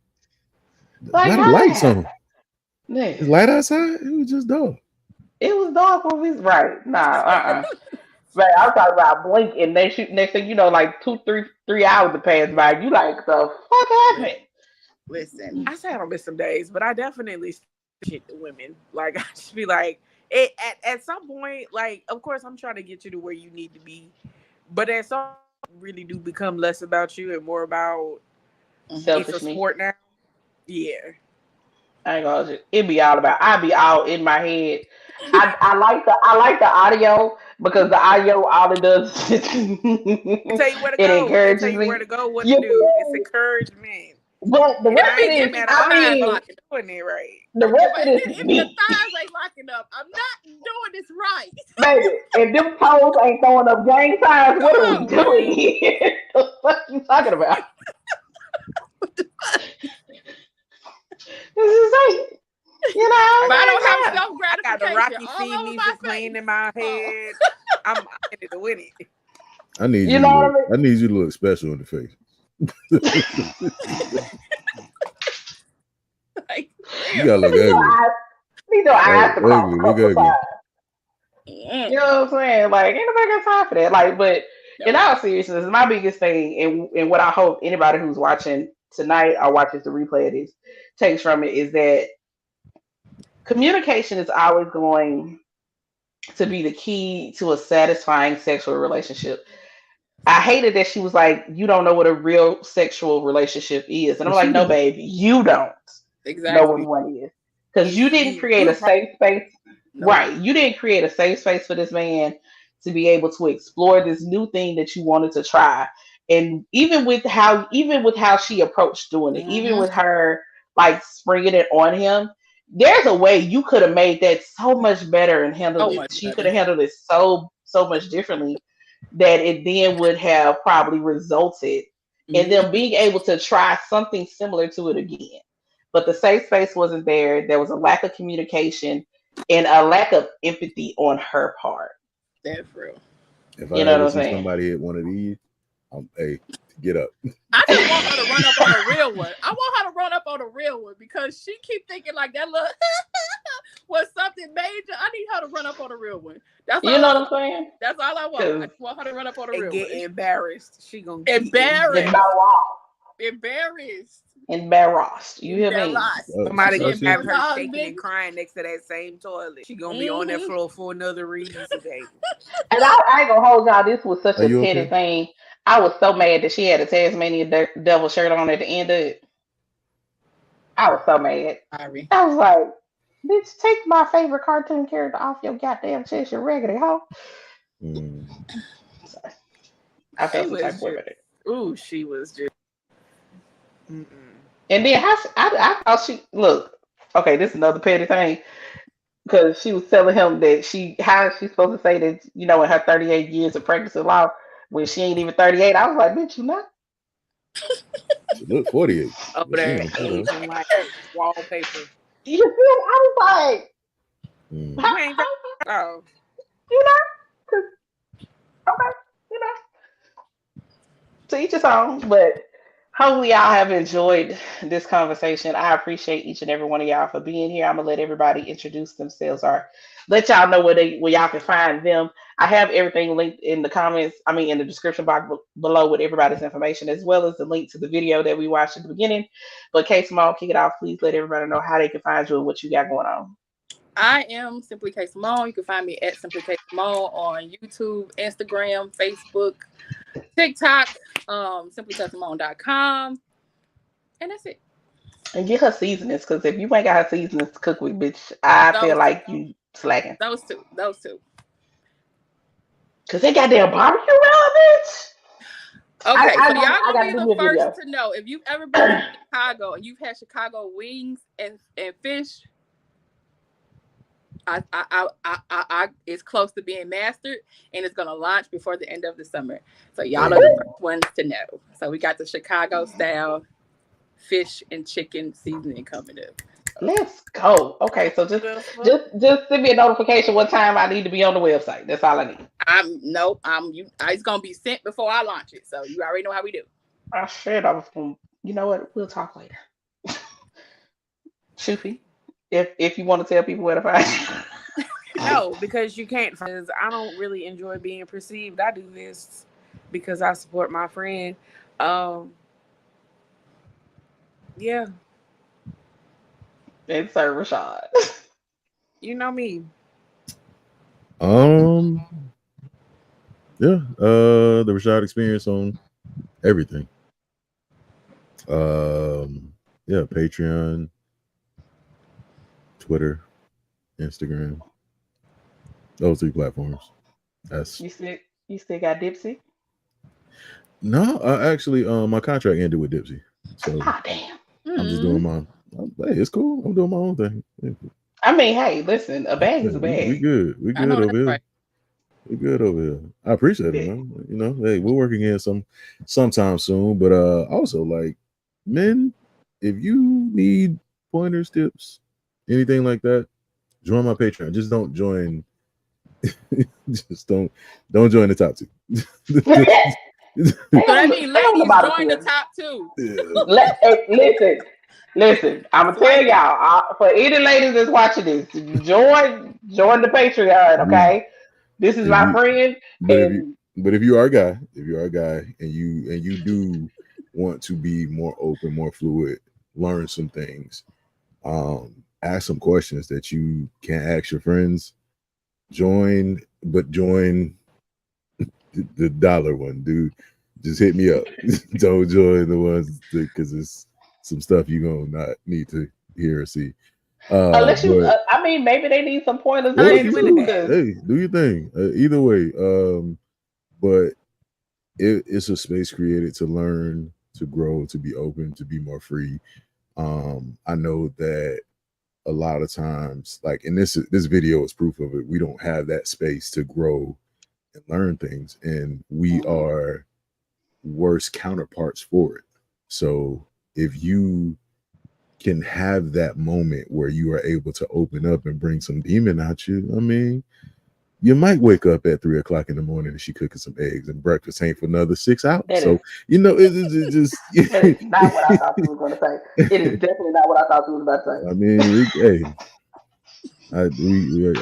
lights on. It's light outside. It was just dark. It was dark when we right. Nah, Right, I'm talking about blink and next thing you know, like 3 hours to pass by. You like the fuck happened? Listen, I say I don't miss some days, but I definitely shit the women. Like I just be like, at some point, like of course I'm trying to get you to where you need to be, but at some really do become less about you and more about selfish. It's a sport now. Yeah. I ain't gonna. It be all about. I be all in my head. I like the audio because the audio all it does is tell you where to it go. encourages tell you me. where to go, what to do. It's encouragement. But the rest of it is, I mean, doing it right. The rest of it is if your thighs ain't locking up, I'm not doing this right. Baby, if them toes ain't throwing up gang signs, what are we doing here? What the fuck you talking about? This is like, you know. But I don't have self-gratification. I got the Rocky C music playing in my head. I'm in it with it. I need you to look special in the face. Like, you gotta look ugly. These are eyes to ugly. Look ugly. You know what I'm saying? Like, ain't nobody got time for that. Like, but in all seriousness, my biggest thing, and what I hope anybody who's watching tonight or watches the replay of this takes from it is that communication is always going to be the key to a satisfying sexual relationship. I hated that she was like, you don't know what a real sexual relationship is. And I'm like, no, babe, you don't know what one is. Because you didn't create a safe space. Right. You didn't create a safe space for this man to be able to explore this new thing that you wanted to try. And even with how she approached doing it, even with her like springing it on him, there's a way you could have made that so much better and handled it. She could have handled it so much differently that it then would have probably resulted in them being able to try something similar to it again. But the safe space wasn't there. There was a lack of communication and a lack of empathy on her part. That's real. If I ever see somebody hit one of these, hey, get up. I just want her to run up on a real one. I want her to run up on a real one because she keep thinking like that little was something major. I need her to run up on a real one. That's all what I'm saying. That's all I want. I just want her to run up on a real get one. Embarrassed. She gonna Embarrassed. You hear me? Somebody gonna have her shaking and crying next to that same toilet. She gonna be on that floor for another reason today. And I ain't gonna hold y'all. This was such a petty thing. I was so mad that she had a Tasmanian devil shirt on at the end of it. I was so mad. I was like, bitch, take my favorite cartoon character off your goddamn chest, you raggedy hoe. I felt some type of way with it. Ooh, she was just. And then I thought she look. Okay, this is another petty thing because she was telling him that how is she supposed to say that in her 38 years of practicing law when she ain't even 38. I was like, bitch, you not. She look 48. Over there, aging like wallpaper. You feel? I was like, you ain't got, okay, to each his own, but. Hopefully y'all have enjoyed this conversation. I appreciate each and every one of y'all for being here. I'm gonna let everybody introduce themselves or let y'all know where y'all can find them. I have everything linked in the comments, in the description box below with everybody's information, as well as the link to the video that we watched at the beginning. But K Simone, kick it off. Please let everybody know how they can find you and what you got going on. I am Simply K Simone. You can find me at Simply K Simone on YouTube, Instagram, Facebook, TikTok, simplyKsimone.com, and that's it. And get her seasonings, because if you ain't got her seasonings to cook with, bitch, I feel like you slacking. Those two. Because they got their barbecue rub, bitch. Okay, so y'all gonna be the first to know if you've ever been to Chicago and you've had Chicago wings and fish. It's close to being mastered, and it's gonna launch before the end of the summer. So y'all are the first ones to know. So we got the Chicago style fish and chicken seasoning coming up. Let's go. Okay, so just send me a notification what time I need to be on the website. That's all I need. It's gonna be sent before I launch it. So you already know how we do. I said I was gonna. You know what? We'll talk later. Shoofy. If you want to tell people where to find you. No, because you can't. Because I don't really enjoy being perceived. I do this because I support my friend. Yeah. And Sir Rashad. You know me. Yeah. The Rashad experience on everything. Yeah, Patreon, Twitter, Instagram, those 3 platforms. That's you still got Dipsy? No, actually, my contract ended with Dipsy, so damn. I'm just doing my. Hey, it's cool. I'm doing my own thing. Hey, listen, a bag is a bag. We good. We good over here. Right. We good over here. I appreciate it, man. Hey, we'll work again sometime soon. But also, like, men, if you need pointers, tips, anything like that, join my Patreon. Just don't join. Just don't join the top 2. So that means ladies join the top 2. Yeah. Listen. I'm gonna tell y'all for any ladies that's watching this, join the Patreon. Okay, this is my friend. But if you are a guy, and you do want to be more open, more fluid, learn some things, ask some questions that you can't ask your friends, join the dollar one, dude. Just hit me up. Don't join the ones because it's some stuff you're gonna not need to hear or see. Unless you, mean, maybe they need some pointers. Or In if you too, do, hey, do your thing. Either way, but it's a space created to learn, to grow, to be open, to be more free. I know that a lot of times, like, and this video is proof of it, we don't have that space to grow and learn things, and we are worse counterparts for it. So if you can have that moment where you are able to open up and bring some demon out you, I mean, you might wake up at 3 o'clock in the morning and she cooking some eggs and breakfast ain't for another 6 hours. So, you know, it's just that is not what I thought you was going to say. It is definitely not what I thought you was about to say. I mean, I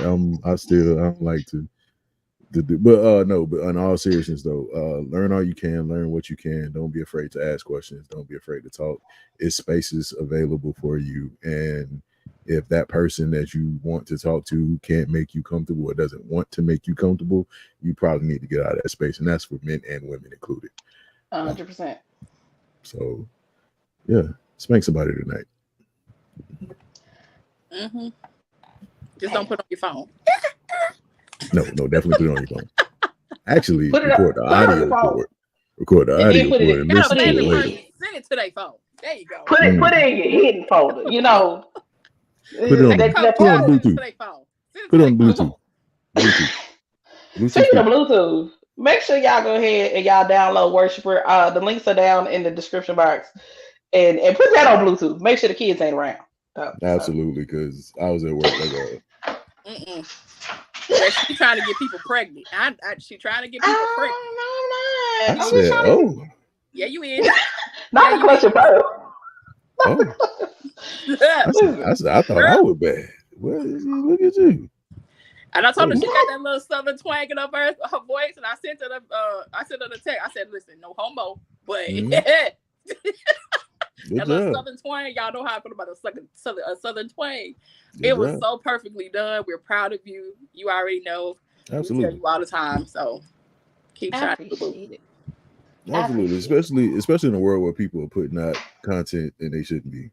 don't like to but no, but in all seriousness though, learn all you can, learn what you can. Don't be afraid to ask questions. Don't be afraid to talk. It's spaces available for you, and if that person that you want to talk to can't make you comfortable or doesn't want to make you comfortable, you probably need to get out of that space, and that's for men and women included. 100%. So, yeah, spank somebody tonight. Just don't put it on your phone. No, definitely put it on your phone. Actually, record the audio for it. Record the audio for it. And listen to it later. Send it to their phone. There you go. Put it in your hidden folder. You know. Put it on Bluetooth. Put it on Bluetooth. Speaking of Bluetooth, make sure y'all go ahead and y'all download Worshiper. The links are down in the description box, and put that on Bluetooth. Make sure the kids ain't around. Absolutely, because I was at work like She's trying to get people pregnant. She trying to get people pregnant. I said, oh. Yeah, you is. Not the clutch of pearl. Oh. I thought I was bad. Well, look at you. And I told her she got that little southern twang in her voice, and I sent her the text. I said, "Listen, no homo, but that little southern twang, y'all know how I feel about a southern twang. It was so perfectly done. We're proud of you. You already know. Absolutely. We tell you all the time. So keep trying to do it. Absolutely, especially in a world where people are putting out content and they shouldn't be.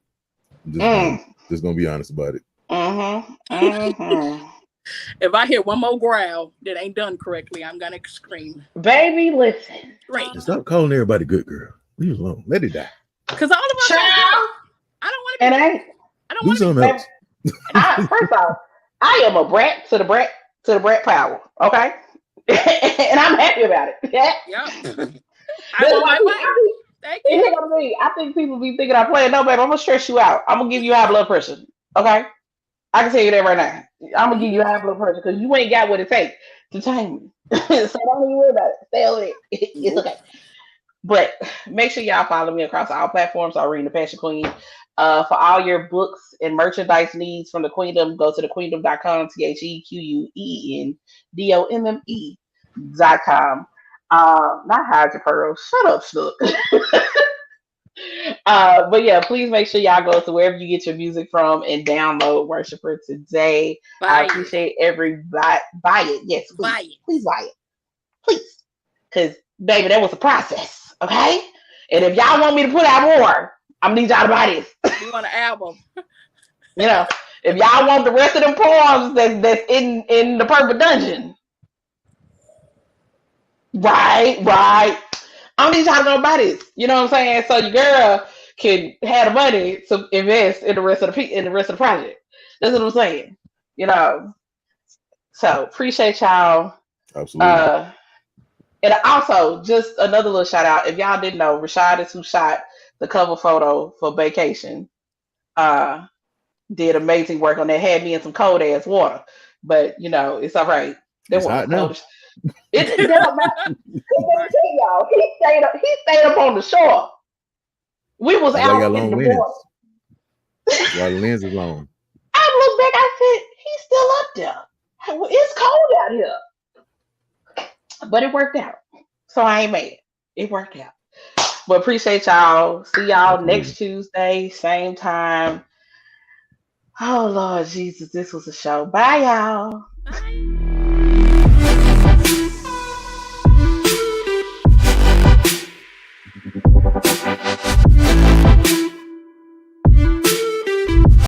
Just gonna be honest about it. If I hear one more growl that ain't done correctly, I'm gonna scream. Baby, listen. Right. Stop calling everybody good girl. Leave it alone. Let it die. Because all of us. I don't want to be. I don't want to be. Else. First off, I am a brat to the brat power. Okay, and I'm happy about it. Yeah. I think people be thinking I'm playing. No, babe, I'm gonna stress you out. I'm gonna give you high blood pressure. Okay, I can tell you that right now. I'm gonna give you high blood pressure because you ain't got what it takes to tame me. So don't even worry about it. Stay over it. It's okay. But make sure y'all follow me across all platforms. Irene the Passion Queen. For all your books and merchandise needs from the Queendomme, go to thequeendomme.com. TheQueendomme.com. Not hide your pearls. Shut up, Snook. But yeah, please make sure y'all go to wherever you get your music from and download Worshiper today. I appreciate everybody. Buy it. Yes, please. Buy it. Please buy it. Please. Because, baby, that was a process. Okay? And if y'all want me to put out more, I'm gonna need y'all to buy this. You want an album? You know, if y'all want the rest of them poems that's in the Purple Dungeon, right. I need y'all to go buy this. You know what I'm saying? So your girl can have the money to invest in the rest of the project. That's what I'm saying. You know. So appreciate y'all. Absolutely. And also, just another little shout out. If y'all didn't know, Rashad is who shot the cover photo for Vacation. Did amazing work on that. Had me in some cold ass water, but you know it's all right. It's hot now. It don't matter. Y'all, he stayed up on the shore. We was out in the water. Why the lens is long. I looked back. I said, he's still up there. It's cold out here, but it worked out. So I ain't mad. It worked out. But appreciate y'all. See y'all next Tuesday, same time. Oh Lord Jesus, this was a show. Bye y'all. Bye.